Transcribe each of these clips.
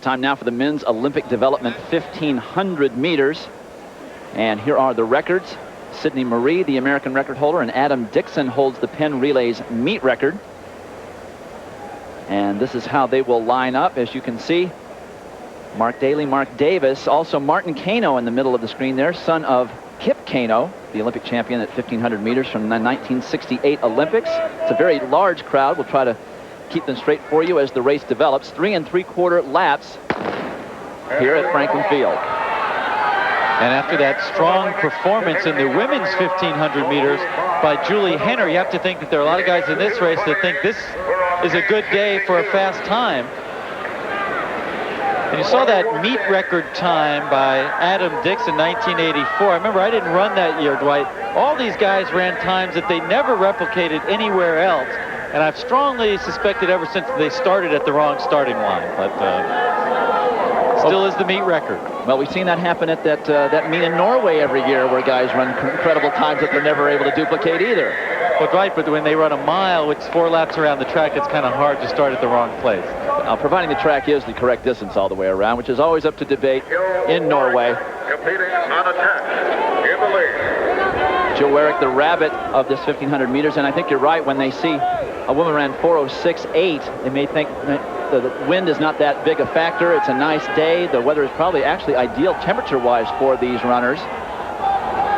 time now for the men's Olympic development 1500 meters. And here are the records. Sidney Marie, the American record holder, and Adam Dixon holds the Penn Relays meet record. And this is how they will line up. As you can see, Mark Dailey, Mark Davis, also Martin Keino in the middle of the screen there, son of Kip Keino, the Olympic champion at 1500 meters from the 1968 Olympics. It's a very large crowd. We'll try to keep them straight for you as the race develops. 3 3/4 laps here at Franklin Field. And after that strong performance in the women's 1500 meters by Julie Henner, you have to think that there are a lot of guys in this race that think this is a good day for a fast time. And you saw that meet record time by Adam Dixon, 1984. I remember I didn't run that year, Dwight. All these guys ran times that they never replicated anywhere else. And I've strongly suspected ever since they started at the wrong starting line. But still is the meet record. Well, we've seen that happen at that meet in Norway every year, where guys run incredible times that they're never able to duplicate either. Well, right, but when they run a mile, which is 4 laps around the track, it's kind of hard to start at the wrong place. Now, providing the track is the correct distance all the way around, which is always up to debate in Norway. Competing on attack in the lead. Joe Warrick, the rabbit of this 1500 meters, and I think you're right. When they see a woman ran 4:06.8, they may think the wind is not that big a factor. It's a nice day. The weather is probably actually ideal temperature-wise for these runners.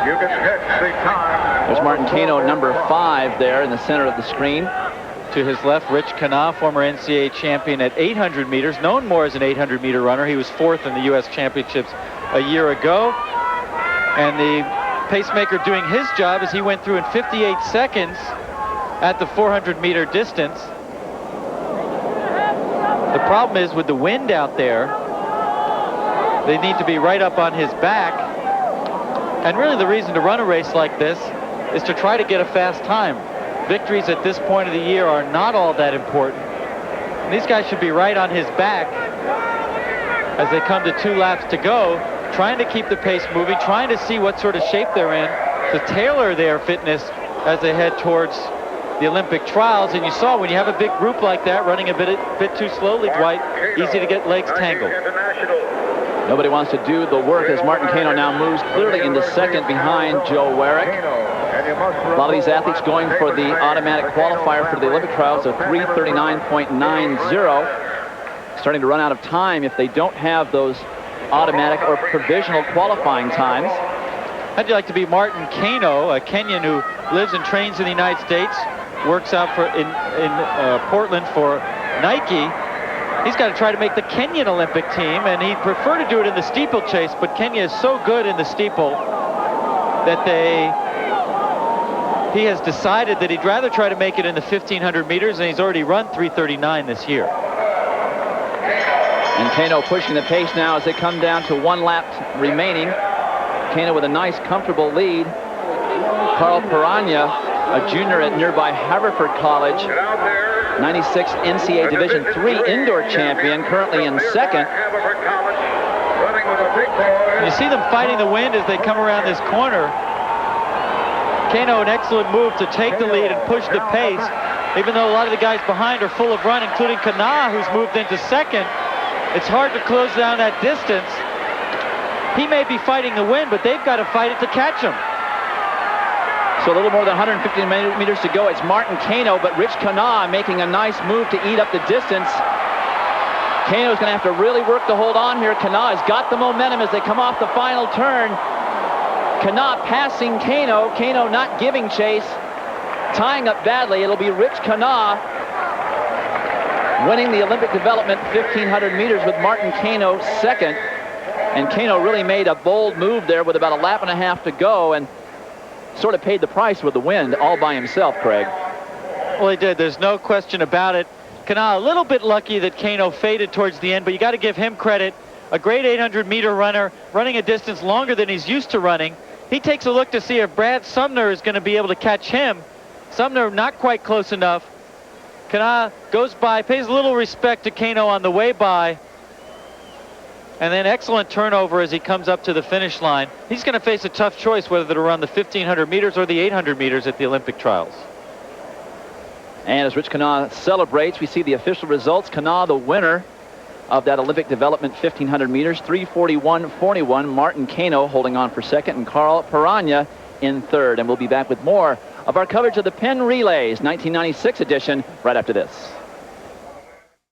You can catch the time. There's Martin Keino, number 5 there in the center of the screen. To his left, Rich Kenah, former NCAA champion at 800 meters, known more as an 800-meter runner. He was 4th in the U.S. Championships a year ago. And the pacemaker doing his job as he went through in 58 seconds at the 400-meter distance. The problem is with the wind out there, they need to be right up on his back. And really the reason to run a race like this is to try to get a fast time. Victories at this point of the year are not all that important. And these guys should be right on his back as they come to 2 laps to go, trying to keep the pace moving, trying to see what sort of shape they're in to tailor their fitness as they head towards the Olympic trials. And you saw when you have a big group like that running a bit too slowly, Dwight, easy to get legs tangled. Nobody wants to do the work as Martin Keino now moves clearly into second behind Joe Warrick. A lot of these athletes going for the automatic qualifier for the Olympic trials of 3:39.90. Starting to run out of time if they don't have those automatic or provisional qualifying times. How'd you like to be Martin Keino, a Kenyan who lives and trains in the United States, works out in Portland for Nike? He's got to try to make the Kenyan Olympic team, and he'd prefer to do it in the steeplechase, but Kenya is so good in the steeple that he has decided that he'd rather try to make it in the 1500 meters, and he's already run 3:39 this year. And Keino pushing the pace now as they come down to 1 lap remaining. Keino with a nice, comfortable lead. Karl Paranya, a junior at nearby Haverford College, 96 NCAA Division III indoor champion, currently in second. You see them fighting the wind as they come around this corner. Keino, an excellent move to take the lead and push the pace, even though a lot of the guys behind are full of run, including Kenah, who's moved into second. It's hard to close down that distance. He may be fighting the wind, but they've got to fight it to catch him. So a little more than 150 meters to go. It's Martin Keino, but Rich Kenah making a nice move to eat up the distance. Keino's going to have to really work to hold on here. Kenah has got the momentum as they come off the final turn. Kenah passing Keino. Keino not giving chase. Tying up badly. It'll be Rich Kenah winning the Olympic development 1500 meters with Martin Keino second. And Keino really made a bold move there with about 1.5 laps to go and sort of paid the price with the wind all by himself, Craig. Well, he did. There's no question about it. Kenah a little bit lucky that Keino faded towards the end, but you got to give him credit. A great 800-meter runner, running a distance longer than he's used to running. He takes a look to see if Brad Sumner is going to be able to catch him. Sumner not quite close enough. Kenah goes by, pays a little respect to Keino on the way by. And then excellent turnover as he comes up to the finish line. He's going to face a tough choice whether to run the 1500 meters or the 800 meters at the Olympic trials. And as Rich Kenah celebrates, we see the official results. Kenah the winner of that Olympic development 1,500 meters, 3:41.41. Martin Keino holding on for second, and Karl Paranya in third. And we'll be back with more of our coverage of the Penn Relays 1996 edition right after this.